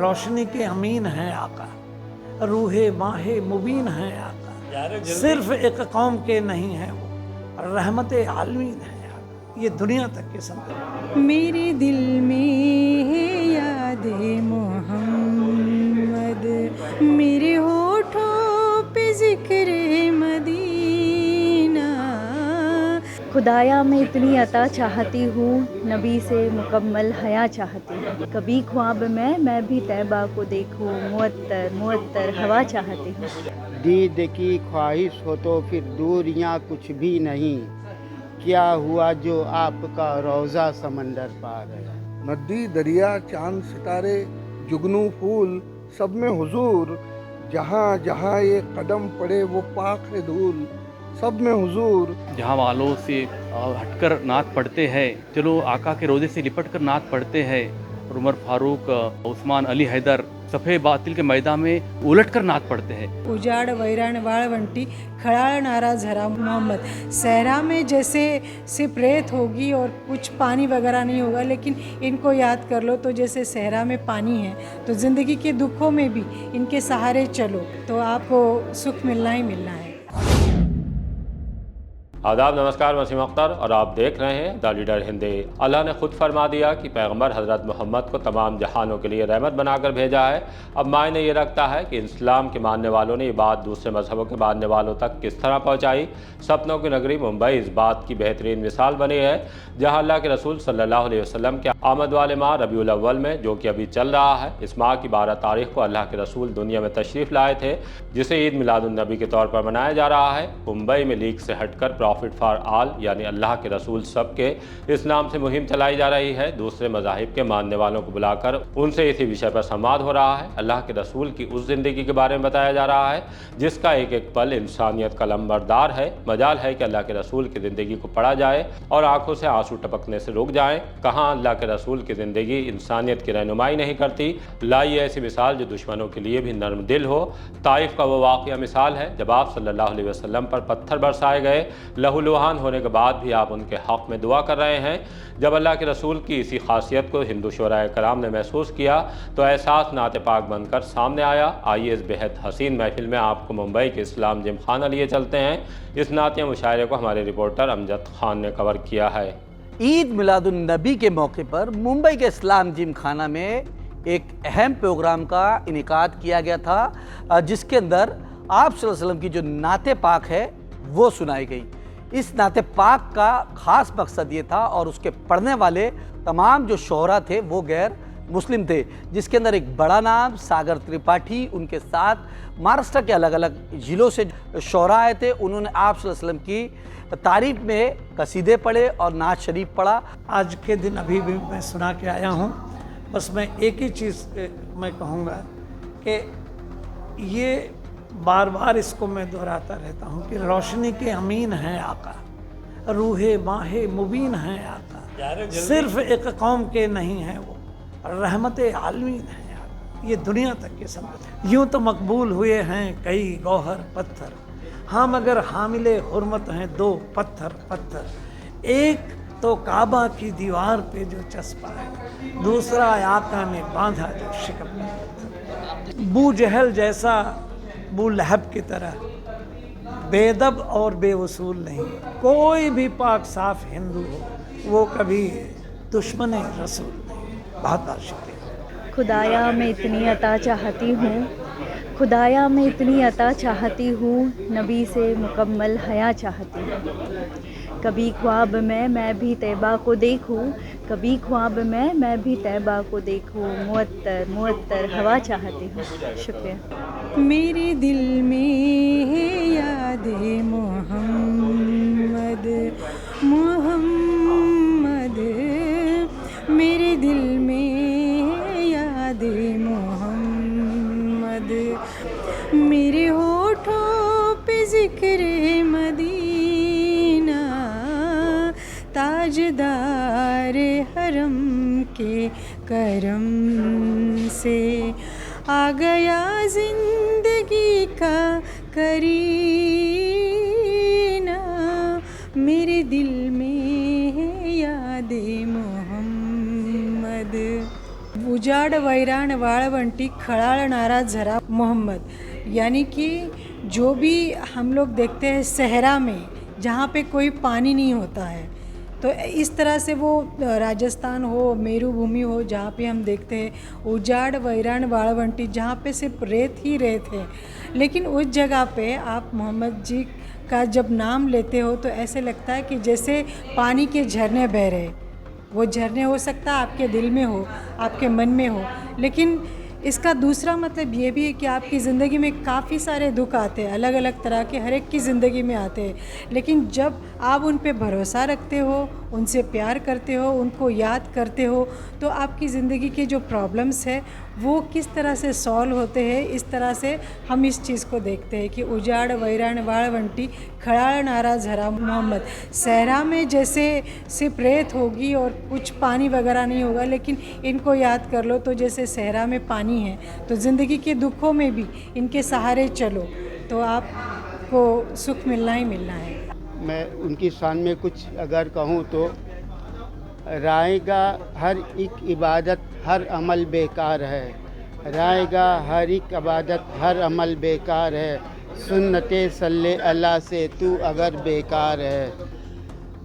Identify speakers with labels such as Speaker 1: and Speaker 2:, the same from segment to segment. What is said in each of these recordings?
Speaker 1: रोशनी के अमीन हैं आका, रूहे माहे मुबीन हैं आका, सिर्फ एक कौम के नहीं हैं वो, रहमते आलमीन हैं आका, ये दुनिया तक के संत।
Speaker 2: मेरे दिल में है यादे मोहम्मद, मेरे होठों पे जिक्र मदीना।
Speaker 3: खुदाया मैं इतनी अता चाहती हूँ, नबी से मुकम्मल हया चाहती हूँ। कभी ख्वाब में मैं भी तैबा को देखूँ, मुअत्तर मुअत्तर हवा चाहती हूँ।
Speaker 4: दीद की ख्वाहिश हो तो फिर दूरियां कुछ भी नहीं, क्या हुआ जो आपका रोज़ा समंदर पार है।
Speaker 5: नदी दरिया चांद सितारे जुगनू फूल सब में हुजूर, जहाँ जहाँ ये कदम पड़े वो पाक है धूल, सब में हुजूर।
Speaker 6: जहाँ वालों से हटकर नात पढ़ते हैं, चलो आका के रोज़े से लिपट कर नात पढ़ते हैं। और उमर फारूक, उस्मान अली हैदर सफ़े बातिल के मैदान में उलट कर नात पढ़ते हैं।
Speaker 2: उजाड़ वैराण वाळवंटी खड़ाळ नारा झरा मोहम्मद। सहरा में जैसे सिर्फ रेत होगी और कुछ पानी वगैरह नहीं होगा, लेकिन इनको याद कर लो तो जैसे सहरा में पानी है, तो ज़िंदगी के दुखों में भी इनके सहारे चलो तो आपको सुख मिलना ही मिलना है।
Speaker 7: आदाब, नमस्कार, वसीम अख्तर और आप देख रहे हैं द लीडर हिंदी। अल्लाह ने खुद फरमा दिया कि पैगंबर हज़रत मोहम्मद को तमाम जहानों के लिए रहमत बनाकर भेजा है। अब मायने ये रखता है कि इस्लाम के मानने वालों ने ये बात दूसरे मजहबों के मानने वालों तक किस तरह पहुँचाई। सपनों की नगरी मुंबई इस बात की बेहतरीन मिसाल बनी है, जहाँ अल्लाह के रसूल सल्लल्लाहु अलैहि वसल्लम के आमद वाले माह रबीउल अव्वल में, जो कि अभी चल रहा है, इस माह की 12 तारीख को अल्लाह के रसूल दुनिया में तशरीफ़ लाए थे, जिसे ईद मिलादुन नबी के तौर पर मनाया जा रहा है। मुंबई में लीग से हटकर प्रॉफिट फॉर आल यानी अल्लाह के रसूल सब के इस नाम से मुहिम चलाई जा रही है। दूसरे मज़ाहिब के मानने वालों को बुलाकर उनसे इसी विषय पर संवाद हो रहा है। अल्लाह के रसूल की उस ज़िंदगी के बारे में बताया जा रहा है जिसका एक एक पल इंसानियत का लंबरदार है। मजाल है कि अल्लाह के रसूल की ज़िंदगी को पढ़ा जाए और आंखों से आंसू टपकने से रुक जाएं। कहाँ अल्लाह के रसूल की ज़िंदगी इंसानियत की रहनुमाई नहीं करती। लाइए ऐसी मिसाल जो दुश्मनों के लिए भी नर्म दिल हो। ताइफ का वो वाक़या मिसाल है जब आप सल्लल्लाहु अलैहि वसल्लम पर पत्थर बरसाए गए। लहूलुहान होने के बाद भी आप उनके हक़ में दुआ कर रहे हैं। जब अल्लाह के रसूल की इसी खासियत को हिंदू शोराए कराम ने महसूस किया तो एहसास नात पाक बनकर सामने आया। आइए इस बेहद हसीन महफिल में आपको मुंबई के इस्लाम जिम खाना लिए चलते हैं। इस नातिया मुशायरे को हमारे रिपोर्टर अमजद खान ने कवर किया है।
Speaker 8: ईद मिलादुन नबी के मौके पर मुंबई के इस्लाम जिम खाना में एक अहम प्रोग्राम का इनेकाद किया गया था, जिसके अंदर आप सल्लल्लाहु अलैहि वसल्लम की जो नाते पाक है वो सुनाई गई। इस नाते पाक का ख़ास मकसद ये था और उसके पढ़ने वाले तमाम जो शोहरा थे वो गैर मुस्लिम थे, जिसके अंदर एक बड़ा नाम सागर त्रिपाठी, उनके साथ महाराष्ट्र के अलग अलग ज़िलों से शोहरा आए थे। उन्होंने आप सल्लल्लाहु अलैहि वसल्लम की तारीफ़ में कसीदे पढ़े और नात शरीफ पढ़ा।
Speaker 1: आज के दिन अभी भी मैं सुना के आया हूँ। बस मैं एक ही चीज़ मैं कहूँगा कि ये बार बार इसको मैं दोहराता रहता हूँ कि रोशनी के अमीन हैं आका, रूहे माहे मुबीन हैं आका, सिर्फ एक कौम के नहीं हैं वो, रहमते आलमीन हैं आका, ये दुनिया तक के संत। यूँ तो मकबूल हुए हैं कई गौहर पत्थर, हाँ मगर हामिले हुर्मत हैं दो पत्थर पत्थर। एक तो काबा की दीवार पे जो चस्पा है, दूसरा आका ने बांधा जो शिकम में। बू जहल जैसा बू लहब की तरह बेदब और बेवसूल नहीं। कोई भी पाक साफ हिंदू हो वो कभी दुश्मन रसूल नहीं। बहुत बहुत शुक्रिया।
Speaker 3: खुदाया मैं इतनी अता चाहती हूँ, खुदाया मैं इतनी अता चाहती हूँ, नबी से मुकम्मल हया चाहती हूँ। कभी ख्वाब में मैं भी तैबा को देखूं, कभी ख्वाब में मैं भी तैबा को देखूं, मुअत्तर मुअत्तर हवा चाहती हूँ। शुक्रिया।
Speaker 2: मेरे दिल में है यादे मोहम्मद, मोहम्मद, मेरे दिल में है यादे मोहम्मद, मेरे होठों पे जिक्र मदीना, ताजदार हरम के करम से आ गया जिंदगी का करीना, मेरे दिल में है यादे मोहम्मद। उजाड़ वैराण वाळवंटी खळाळणारा झरा मोहम्मद, यानी कि जो भी हम लोग देखते हैं सहरा में जहाँ पे कोई पानी नहीं होता है, तो इस तरह से वो राजस्थान हो, मेरू भूमि हो, जहाँ पे हम देखते हैं उजाड़ वैराण वाळवंटी, जहाँ पे सिर्फ रेत ही रेत है, लेकिन उस जगह पे आप मोहम्मद जी का जब नाम लेते हो तो ऐसे लगता है कि जैसे पानी के झरने बह रहे। वो झरने हो सकता है आपके दिल में हो, आपके मन में हो, लेकिन इसका दूसरा मतलब ये भी है कि आपकी ज़िंदगी में काफ़ी सारे दुख आते हैं, अलग अलग तरह के, हर एक की ज़िंदगी में आते हैं, लेकिन जब आप उन पे भरोसा रखते हो, उनसे प्यार करते हो, उनको याद करते हो, तो आपकी ज़िंदगी के जो प्रॉब्लम्स है वो किस तरह से सॉल्व होते हैं। इस तरह से हम इस चीज़ को देखते हैं कि उजाड़ वैराण वाळवंटी खळाळणारा झरा मोहम्मद, सहरा में जैसे सिर्फ रेत होगी और कुछ पानी वगैरह नहीं होगा, लेकिन इनको याद कर लो तो जैसे सहरा में पानी है, तो ज़िंदगी के दुखों में भी इनके सहारे चलो तो आपको सुख मिलना ही मिलना है।
Speaker 4: मैं उनकी शान में कुछ अगर कहूँ तो रायगा हर एक इबादत हर अमल बेकार है, रायगा हर एक इबादत हर अमल बेकार है, सुन्नते सल्ले अल्लाह से तू अगर बेकार है,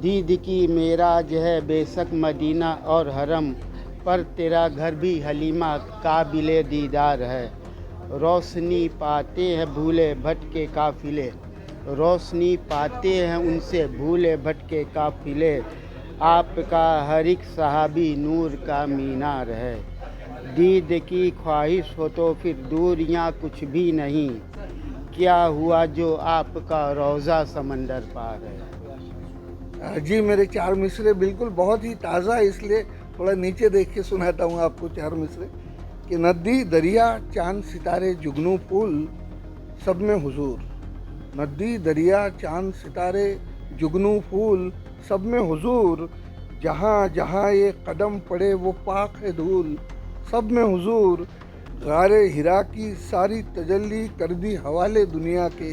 Speaker 4: दीद की मेराज है बेशक मदीना और हरम, पर तेरा घर भी हलीमा काबिले दीदार है, रोशनी पाते हैं भूले भटके काफिले, रोशनी पाते हैं उनसे भूले भटके काफिले, आपका हर एक सहाबी नूर का मीनार है, दीद की ख्वाहिश हो तो फिर दूरियां कुछ भी नहीं, क्या हुआ जो आपका रोज़ा समंदर पार है।
Speaker 5: जी मेरे चार मिसरे बिल्कुल बहुत ही ताज़ा है, इसलिए थोड़ा नीचे देख के सुनाता हूँ आपको चार मिसरे कि नदी दरिया चांद सितारे जुगनू फूल सब में हुजूर, नदी दरिया चांद सितारे जुगनू फूल सब में हुजूर, जहाँ जहाँ ये कदम पड़े वो पाक है धूल, सब में हुजूर, गारे हिरा की सारी तजल्ली कर दी हवाले दुनिया के,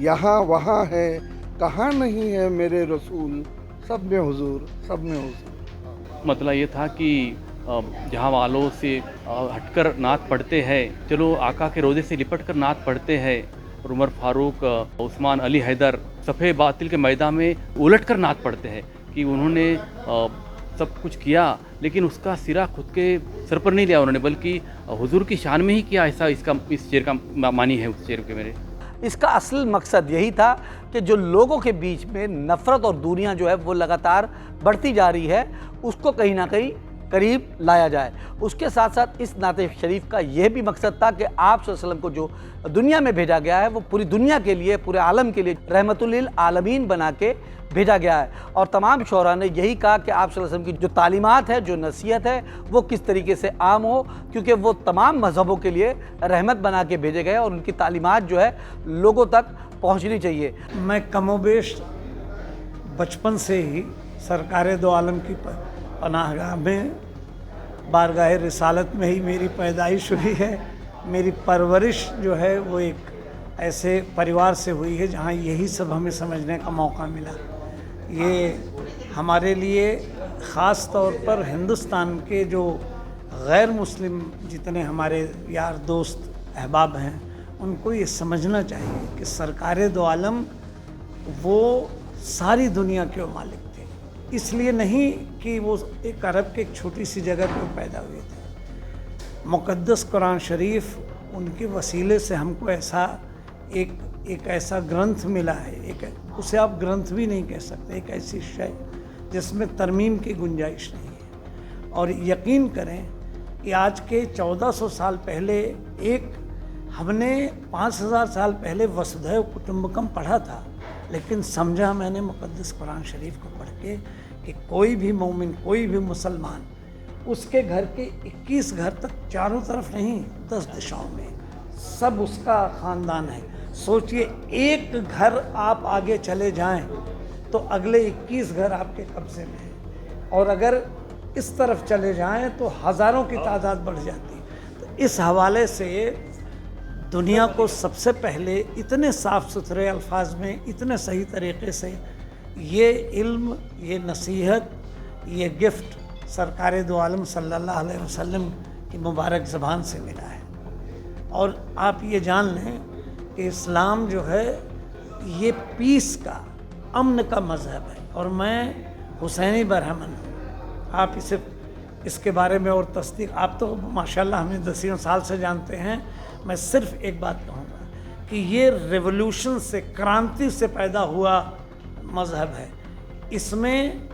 Speaker 5: यहाँ वहाँ है कहाँ नहीं है मेरे रसूल, सब में हुजूर, सब में हुजूर।
Speaker 6: मतलब ये था कि जहाँ वालों से हटकर नात पढ़ते हैं, चलो आका के रोज़े से लिपट कर नात पढ़ते हैं, और उमर फारूक, उस्मान अली हैदर सफ़े बातिल के मैदान में उलट कर नात पढ़ते हैं कि उन्होंने सब कुछ किया लेकिन उसका सिरा खुद के सर पर नहीं लिया उन्होंने, बल्कि हुजूर की शान में ही किया। ऐसा इस शेर का मानी है उस शेर के मेरे।
Speaker 8: इसका असल मकसद यही था कि जो लोगों के बीच में नफ़रत और दूरियां जो है वो लगातार बढ़ती जा रही है, उसको कहीं ना कहीं करीब लाया जाए। उसके साथ साथ इस नाते शरीफ का यह भी मकसद था कि आप सल्लल्लाहु अलैहि वसल्लम को जो दुनिया में भेजा गया है वो पूरी दुनिया के लिए, पूरे आलम के लिए रहमतुल लिल आलमीन बना के भेजा गया है। और तमाम शोरा ने यही कहा कि आप सल्लल्लाहु अलैहि वसल्लम की जो तालीमात है, जो नसीहत है, वो किस तरीके से आम हो, क्योंकि वो तमाम मज़हबों के लिए रहमत बना के भेजे गए और उनकी तालीमात जो है लोगों तक पहुँचनी चाहिए।
Speaker 1: मैं कमोबेश बचपन से ही सरकार दो आलम की पनाहगाह में बारगाह रिसालत में ही मेरी पैदाइश हुई है। मेरी परवरिश जो है वो एक ऐसे परिवार से हुई है जहाँ यही सब हमें समझने का मौका मिला। ये हमारे लिए ख़ास तौर पर हिंदुस्तान के जो गैर मुस्लिम जितने हमारे यार दोस्त अहबाब हैं उनको ये समझना चाहिए कि सरकार दो आलम वो सारी दुनिया के मालिक थे, इसलिए नहीं कि वो एक अरब के एक छोटी सी जगह पर पैदा हुए थे। मुक़द्दस कुरान शरीफ उनके वसीले से हमको ऐसा एक ऐसा ग्रंथ मिला है, एक उसे आप ग्रंथ भी नहीं कह सकते, एक ऐसी शय जिसमें तरमीम की गुंजाइश नहीं है। और यकीन करें कि आज के 1400 साल पहले हमने 5000 साल पहले वसुधैव कुटुंबकम पढ़ा था, लेकिन समझा मैंने मुक़द्दस कुरान शरीफ को पढ़ के कि कोई भी मोमिन, कोई भी मुसलमान उसके घर के 21 घर तक चारों तरफ नहीं 10 दिशाओं में सब उसका ख़ानदान है। सोचिए एक घर आप आगे चले जाएं तो अगले 21 घर आपके कब्ज़े में हैं, और अगर इस तरफ चले जाएं तो हज़ारों की तादाद बढ़ जाती। तो इस हवाले से दुनिया को सबसे पहले इतने साफ़ सुथरे अल्फाज में, इतने सही तरीक़े से ये इल्म, ये नसीहत, ये गिफ्ट सरकार दो आलम सल्लल्लाहु अलैहि वसल्लम की मुबारक ज़बान से मिला है। और आप ये जान लें कि इस्लाम जो है ये पीस का, अमन का मज़हब है, और मैं हुसैनी बरहमन हूँ। आप इसके बारे में और तस्दीक, आप तो माशाल्लाह हमें दसियों साल से जानते हैं। मैं सिर्फ एक बात कहूँगा कि ये रेवोल्यूशन से, क्रांति से पैदा हुआ मज़हब है। इसमें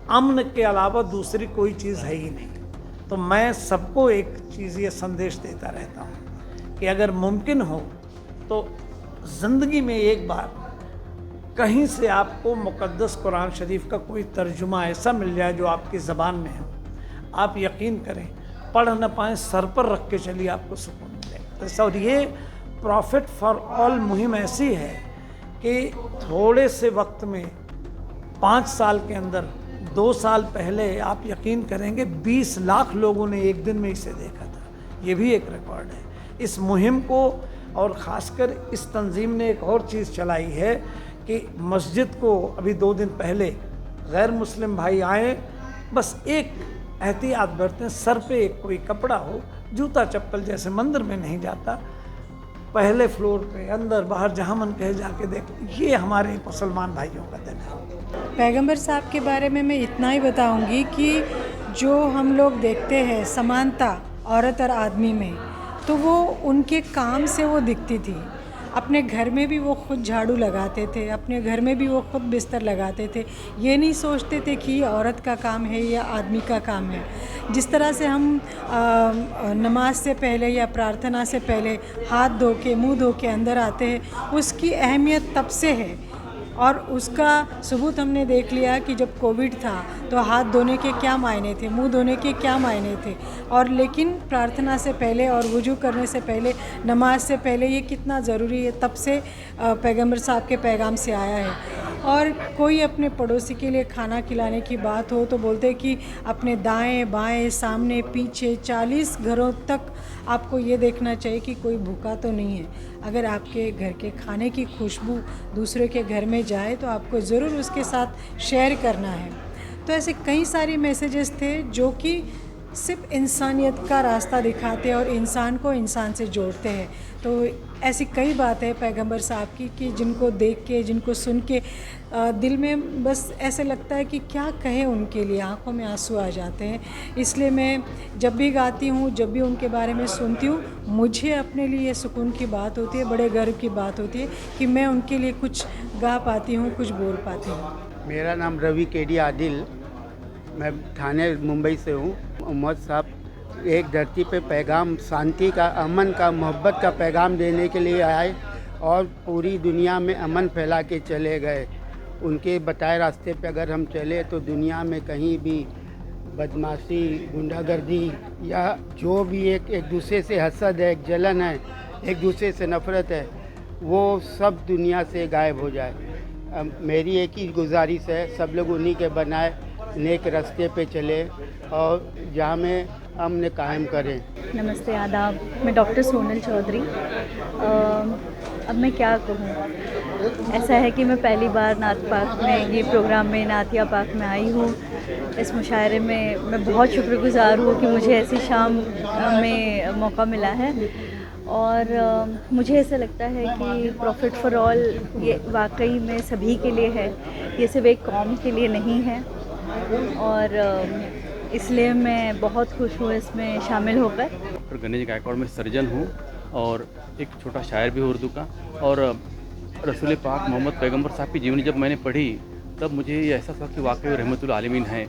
Speaker 1: अमन के अलावा दूसरी कोई चीज़ है ही नहीं। तो मैं सबको एक चीज़ ये संदेश देता रहता हूँ कि अगर मुमकिन हो तो ज़िंदगी में एक बार कहीं से आपको मुक़द्दस कुरान शरीफ का कोई तर्जुमा ऐसा मिल जाए जो आपकी ज़बान में हो, आप यकीन करें, पढ़ न पाएँ सर पर रख के चलिए, आपको सुकून मिलेगा। और ये प्रॉफिट फॉर ऑल मुहिम ऐसी है कि थोड़े से वक्त में 5 साल के अंदर, 2 साल पहले आप यकीन करेंगे 20 लाख लोगों ने एक दिन में इसे देखा था। ये भी एक रिकॉर्ड है। इस मुहिम को, और ख़ासकर इस तंजीम ने एक और चीज़ चलाई है कि मस्जिद को अभी 2 दिन पहले गैर मुस्लिम भाई आए, बस एक एहतियात बरतें, सर पे एक कोई कपड़ा हो, जूता चप्पल जैसे मंदिर में नहीं जाता, पहले फ्लोर पे, अंदर बाहर जहाँ मन कहे जाके देख। ये हमारे मुसलमान भाइयों का दिन है।
Speaker 2: पैगंबर साहब के बारे में मैं इतना ही बताऊंगी कि जो हम लोग देखते हैं समानता औरत और आदमी में, तो वो उनके काम से वो दिखती थी। अपने घर में भी वो खुद झाड़ू लगाते थे, अपने घर में भी वो खुद बिस्तर लगाते थे। ये नहीं सोचते थे कि ये औरत का काम है या आदमी का काम है। जिस तरह से हम नमाज से पहले या प्रार्थना से पहले हाथ धो के, मुँह धो के अंदर आते हैं, उसकी अहमियत तब से है। और उसका सबूत हमने देख लिया कि जब कोविड था तो हाथ धोने के क्या मायने थे, मुंह धोने के क्या मायने थे, और लेकिन प्रार्थना से पहले और वुजू करने से पहले, नमाज से पहले ये कितना ज़रूरी है, तब से पैगंबर साहब के पैगाम से आया है। और कोई अपने पड़ोसी के लिए खाना खिलाने की बात हो तो बोलते कि अपने दाएं बाएं, सामने पीछे 40 घरों तक आपको ये देखना चाहिए कि कोई भूखा तो नहीं है। अगर आपके घर के खाने की खुशबू दूसरे के घर में जाए तो आपको ज़रूर उसके साथ शेयर करना है। तो ऐसे कई सारे मैसेजेस थे जो कि सिर्फ इंसानियत का रास्ता दिखाते हैं और इंसान को इंसान से जोड़ते हैं। तो ऐसी कई बातें पैगंबर साहब की कि जिनको देख के, जिनको सुन के दिल में बस ऐसे लगता है कि क्या कहें उनके लिए, आंखों में आंसू आ जाते हैं। इसलिए मैं जब भी गाती हूँ, जब भी उनके बारे में सुनती हूँ, मुझे अपने लिए सुकून की बात होती है, बड़े गर्व की बात होती है कि मैं उनके लिए कुछ गा पाती हूँ, कुछ बोल पाती हूँ।
Speaker 4: मेरा नाम रवि केडी आदिल, मैं थाने मुंबई से हूँ। मोहम्मद साहब एक धरती पे पैगाम शांति का, अमन का, मोहब्बत का पैगाम देने के लिए आए और पूरी दुनिया में अमन फैला के चले गए। उनके बताए रास्ते पे अगर हम चले तो दुनिया में कहीं भी बदमाशी, गुंडागर्दी या जो भी एक दूसरे से हसद है, एक जलन है, एक दूसरे से नफ़रत है, वो सब दुनिया से गायब हो जाए। मेरी एक ही गुजारिश है, सब लोग उन्हीं के बनाए नेक रास्ते पे चले और जहाँ में अमन कायम करें।
Speaker 3: नमस्ते, आदाब। मैं डॉक्टर सोनल चौधरी। अब मैं क्या कहूँ, ऐसा है कि मैं पहली बार नात पाक में, ये प्रोग्राम में, नातिया पाक में आई हूँ। इस मुशायरे में मैं बहुत शुक्रगुज़ार हूँ कि मुझे ऐसी शाम में मौका मिला है। और मुझे ऐसा लगता है कि प्रॉफिट फॉर ऑल ये वाकई में सभी के लिए है, ये सिर्फ एक कौम के लिए नहीं है। और इसलिए मैं बहुत खुश हूँ इसमें शामिल होकर।
Speaker 6: डॉक्टर गणेश गायकवाड़ में सर्जन हूँ और एक छोटा शायर भी हूँ उर्दू का। और रसूल पाक मोहम्मद पैगंबर साहब की जीवनी जब मैंने पढ़ी तब मुझे ये एहसास हुआ कि वाकई रहमतुल आलमीन है।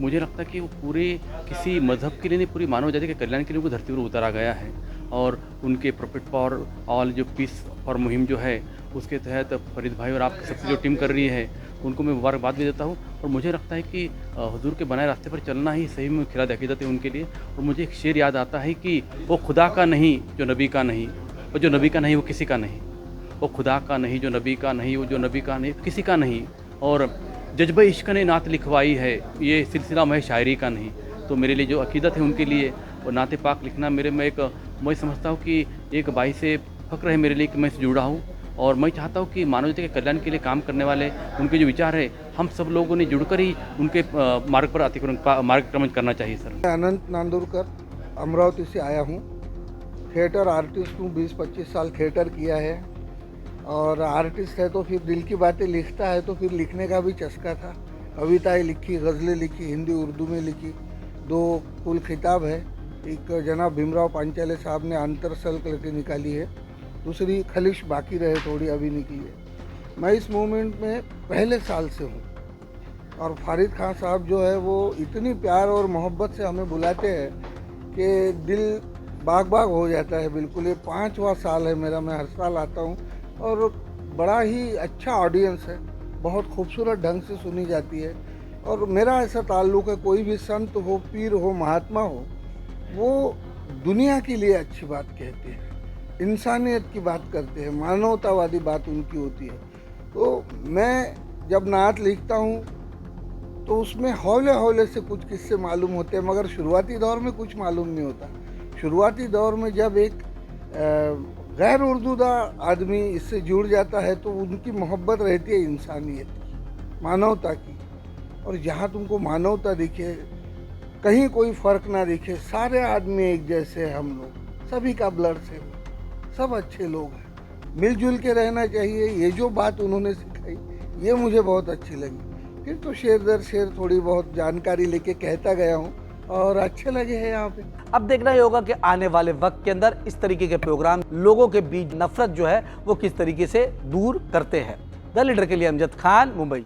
Speaker 6: मुझे लगता है कि वो पूरे किसी मज़हब के लिए नहीं, पूरी मानव जाति के कल्याण के लिए वो धरती पर उतारा गया है। और उनके प्रॉफिट फॉर ऑल जो पीस फॉर मुहिम जो है उसके तहत फरीद भाई और आपकी सबसे जो टीम कर रही है उनको मैं मुबारकबाद भी देता हूँ। और मुझे लगता है कि हुजूर के बनाए रास्ते पर चलना ही सही में खिरात अक़ीदत है उनके लिए। और मुझे एक शेर याद आता है कि वो खुदा का नहीं जो नबी का नहीं, और जो नबी का नहीं वो किसी का नहीं। वो खुदा का नहीं जो नबी का नहीं, वो जो नबी का नहीं किसी का नहीं। और जज्बे इश्क ने नात लिखवाई है, ये सिलसिला मैं शायरी का नहीं। तो मेरे लिए जो अक़ीदत है उनके लिए और नाते पाक लिखना मेरे में एक, मैं समझता हूँ कि एक भाई से फ़ख्र है मेरे लिए कि मैं इससे जुड़ा हूँ। और मैं चाहता हूँ कि मानव जाति के कल्याण के लिए काम करने वाले उनके जो विचार है हम सब लोगों ने जुड़कर ही उनके मार्ग पर अतिक्रमण करना चाहिए। सर
Speaker 5: अनंत नांदुरकर, अमरावती से आया हूँ। थिएटर आर्टिस्ट हूँ, 20-25 साल थिएटर किया है। और आर्टिस्ट है तो फिर दिल की बातें लिखता है तो फिर लिखने का भी चस्का था। कविताएं लिखी, गज़लें लिखी, हिंदी उर्दू में लिखी। 2 कुल खिताब है। एक जनाब भीमराव पांचाले साहब ने अंतरसल करके निकाली है, दूसरी खलिश बाकी रहे थोड़ी अभी निकली है। मैं इस मूवमेंट में पहले साल से हूँ। और फारिद खान साहब जो है वो इतनी प्यार और मोहब्बत से हमें बुलाते हैं कि दिल बाग बाग हो जाता है बिल्कुल। ये 5वां साल है मेरा, मैं हर साल आता हूँ और बड़ा ही अच्छा ऑडियंस है, बहुत खूबसूरत ढंग से सुनी जाती है। और मेरा ऐसा ताल्लुक़ है, कोई भी संत हो, पीर हो, महात्मा हो, वो दुनिया के लिए अच्छी बात कहते हैं, इंसानियत की बात करते हैं, मानवतावादी बात उनकी होती है। तो मैं जब नात लिखता हूँ तो उसमें हौले हौले से कुछ किस्से मालूम होते हैं, मगर शुरुआती दौर में कुछ मालूम नहीं होता। शुरुआती दौर में जब एक गैर उर्दूदा आदमी इससे जुड़ जाता है तो उनकी मोहब्बत रहती है इंसानियत की, मानवता की। और जहाँ तुमको मानवता दिखे, कहीं कोई फ़र्क ना दिखे, सारे आदमी एक जैसे हैं, हम लोग सभी का ब्लड से, सब अच्छे लोग हैं, मिलजुल के रहना चाहिए। ये जो बात उन्होंने सिखाई ये मुझे बहुत अच्छी लगी। फिर तो शेर दर शेर थोड़ी बहुत जानकारी लेके कहता गया हूँ और अच्छे लगे हैं यहाँ पे।
Speaker 8: अब देखना ही होगा कि आने वाले वक्त के अंदर इस तरीके के प्रोग्राम लोगों के बीच नफरत जो है वो किस तरीके से दूर करते हैं। द लीडर के लिए अमजद खान, मुंबई।